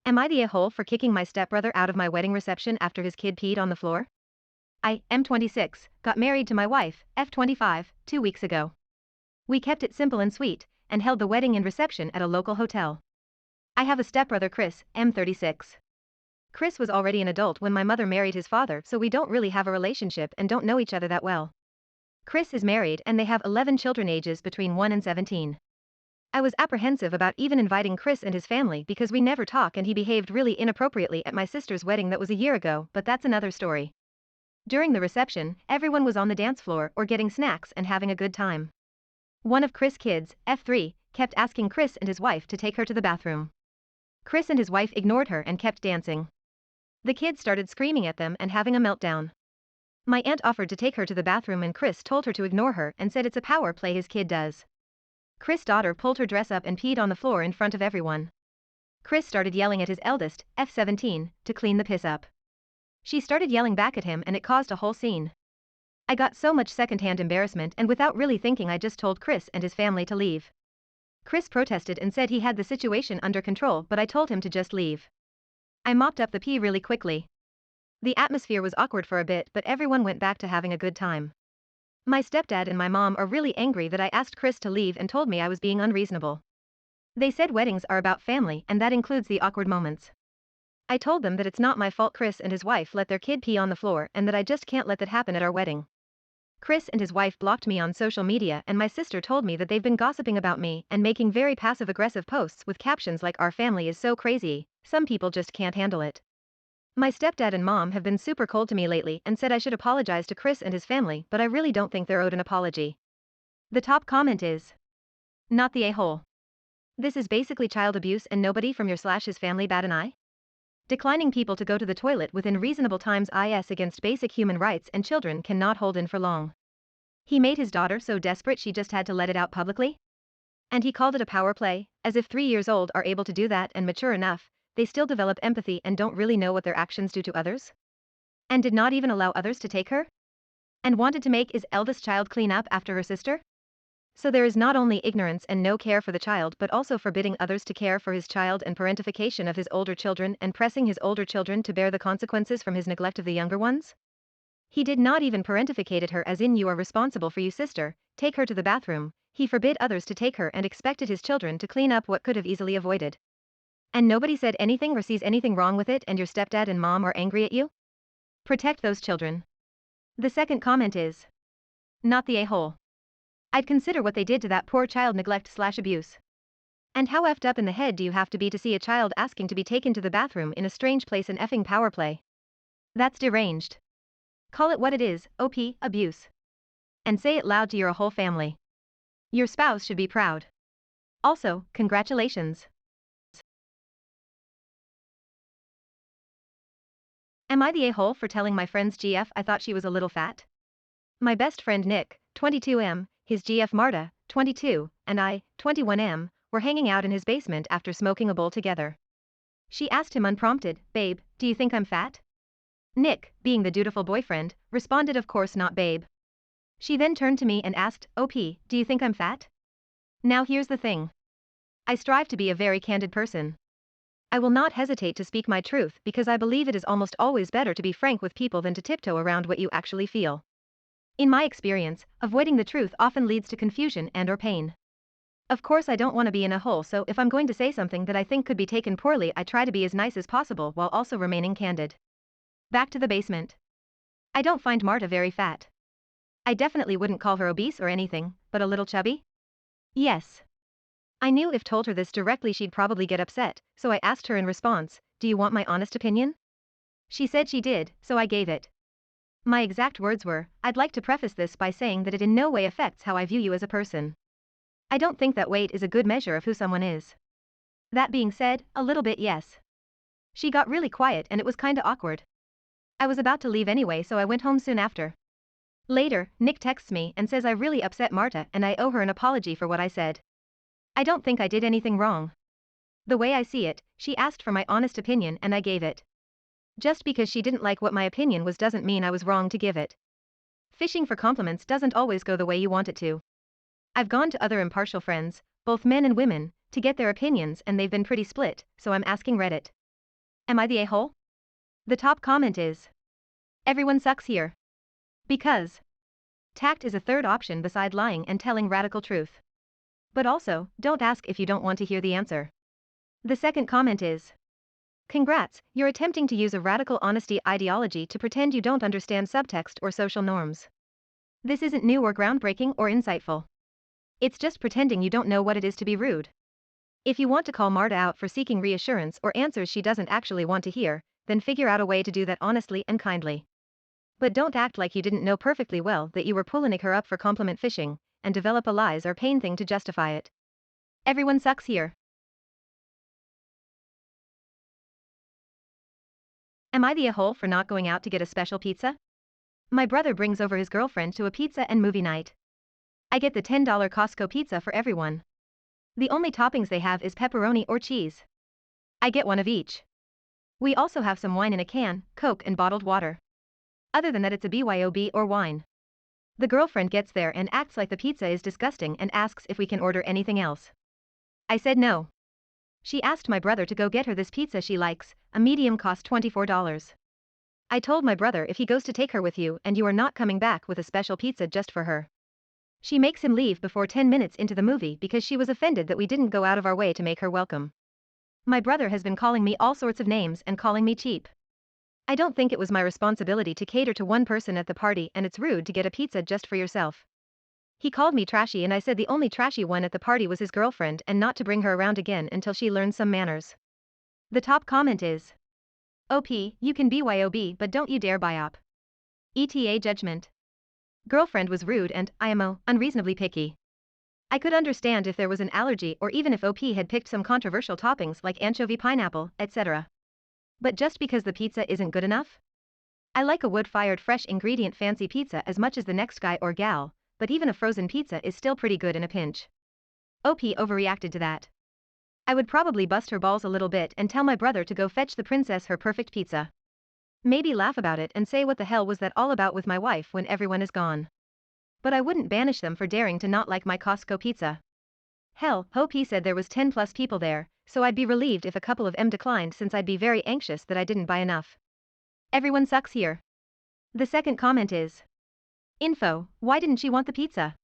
Am I the a-hole for kicking my stepbrother out of my wedding reception after his kid peed on the floor? I, M26, got married to my wife, F25, 2 weeks ago. We kept it simple and sweet, and held the wedding and reception at a local hotel. I have a stepbrother Chris, M36. Chris was already an adult when my mother married his father, so we don't really have a relationship and don't know each other that well. Chris is married and they have 11 children ages between 1 and 17. I was apprehensive about even inviting Chris and his family because we never talk and he behaved really inappropriately at my sister's wedding that was a year ago, but that's another story. During the reception, everyone was on the dance floor or getting snacks and having a good time. One of Chris' kids, F3, kept asking Chris and his wife to take her to the bathroom. Chris and his wife ignored her and kept dancing. The kids started screaming at them and having a meltdown. My aunt offered to take her to the bathroom and Chris told her to ignore her and said it's a power play his kid does. Chris' daughter pulled her dress up and peed on the floor in front of everyone. Chris started yelling at his eldest, F17, to clean the piss up. She started yelling back at him and it caused a whole scene. I got so much secondhand embarrassment and without really thinking I just told Chris and his family to leave. Chris protested and said he had the situation under control but I told him to just leave. I mopped up the pee really quickly. The atmosphere was awkward for a bit but everyone went back to having a good time. My stepdad and my mom are really angry that I asked Chris to leave and told me I was being unreasonable. They said weddings are about family and that includes the awkward moments. I told them that it's not my fault Chris and his wife let their kid pee on the floor and that I just can't let that happen at our wedding. Chris and his wife blocked me on social media and my sister told me that they've been gossiping about me and making very passive-aggressive posts with captions like "Our family is so crazy, some people just can't handle it." My stepdad and mom have been super cold to me lately and said I should apologize to Chris and his family but I really don't think they're owed an apology. The top comment is, "Not the a-hole. This is basically child abuse and nobody from your/his family bat an eye? Declining people to go to the toilet within reasonable times is against basic human rights and children cannot hold in for long. He made his daughter so desperate she just had to let it out publicly? And he called it a power play, as if 3 years old are able to do that and mature enough, they still develop empathy and don't really know what their actions do to others? And did not even allow others to take her? And wanted to make his eldest child clean up after her sister? So there is not only ignorance and no care for the child but also forbidding others to care for his child and parentification of his older children and pressing his older children to bear the consequences from his neglect of the younger ones? He did not even parentificated her as in you are responsible for you sister, take her to the bathroom, he forbid others to take her and expected his children to clean up what could have easily avoided. And nobody said anything or sees anything wrong with it and your stepdad and mom are angry at you? Protect those children." The second comment is, "Not the a-hole. I'd consider what they did to that poor child neglect/abuse. And how effed up in the head do you have to be to see a child asking to be taken to the bathroom in a strange place and effing power play? That's deranged. Call it what it is, OP, abuse. And say it loud to your whole family. Your spouse should be proud. Also, congratulations." Am I the a-hole for telling my friend's GF I thought she was a little fat? My best friend Nick, 22M, his GF Marta, 22, and I, 21M, were hanging out in his basement after smoking a bowl together. She asked him unprompted, "Babe, do you think I'm fat?" Nick, being the dutiful boyfriend, responded of course not babe. She then turned to me and asked, "OP, do you think I'm fat?" Now here's the thing. I strive to be a very candid person. I will not hesitate to speak my truth because I believe it is almost always better to be frank with people than to tiptoe around what you actually feel. In my experience, avoiding the truth often leads to confusion and/or pain. Of course I don't want to be in a hole, so if I'm going to say something that I think could be taken poorly I try to be as nice as possible while also remaining candid. Back to the basement. I don't find Marta very fat. I definitely wouldn't call her obese or anything, but a little chubby? Yes. I knew if told her this directly she'd probably get upset, so I asked her in response, "Do you want my honest opinion?" She said she did, so I gave it. My exact words were, "I'd like to preface this by saying that it in no way affects how I view you as a person. I don't think that weight is a good measure of who someone is. That being said, a little bit yes." She got really quiet and it was kinda awkward. I was about to leave anyway so I went home soon after. Later, Nick texts me and says I really upset Marta and I owe her an apology for what I said. I don't think I did anything wrong. The way I see it, she asked for my honest opinion and I gave it. Just because she didn't like what my opinion was doesn't mean I was wrong to give it. Fishing for compliments doesn't always go the way you want it to. I've gone to other impartial friends, both men and women, to get their opinions and they've been pretty split, so I'm asking Reddit. Am I the a-hole? The top comment is, everyone sucks here. Because tact is a third option beside lying and telling radical truth. But also, don't ask if you don't want to hear the answer. The second comment is, congrats, you're attempting to use a radical honesty ideology to pretend you don't understand subtext or social norms. This isn't new or groundbreaking or insightful. It's just pretending you don't know what it is to be rude. If you want to call Marta out for seeking reassurance or answers she doesn't actually want to hear, then figure out a way to do that honestly and kindly. But don't act like you didn't know perfectly well that you were pulling her up for compliment fishing, and develop a lies or pain thing to justify it. Everyone sucks here. Am I the a-hole for not going out to get a special pizza? My brother brings over his girlfriend to a pizza and movie night. I get the $10 Costco pizza for everyone. The only toppings they have is pepperoni or cheese. I get one of each. We also have some wine in a can, Coke and bottled water. Other than that it's a BYOB or wine. The girlfriend gets there and acts like the pizza is disgusting and asks if we can order anything else. I said no. She asked my brother to go get her this pizza she likes, a medium cost $24. I told my brother if he goes to take her with you and you are not coming back with a special pizza just for her. She makes him leave before 10 minutes into the movie because she was offended that we didn't go out of our way to make her welcome. My brother has been calling me all sorts of names and calling me cheap. I don't think it was my responsibility to cater to one person at the party and it's rude to get a pizza just for yourself. He called me trashy and I said the only trashy one at the party was his girlfriend and not to bring her around again until she learns some manners. The top comment is, OP, you can BYOB but don't you dare biop. ETA judgment. Girlfriend was rude and, IMO, unreasonably picky. I could understand if there was an allergy or even if OP had picked some controversial toppings like anchovy pineapple, etc. But just because the pizza isn't good enough? I like a wood-fired fresh ingredient fancy pizza as much as the next guy or gal, but even a frozen pizza is still pretty good in a pinch. OP overreacted to that. I would probably bust her balls a little bit and tell my brother to go fetch the princess her perfect pizza. Maybe laugh about it and say what the hell was that all about with my wife when everyone is gone. But I wouldn't banish them for daring to not like my Costco pizza. Hell, Hope said there was 10 plus people there, so I'd be relieved if a couple of them declined since I'd be very anxious that I didn't buy enough. Everyone sucks here. The second comment is, info, why didn't she want the pizza?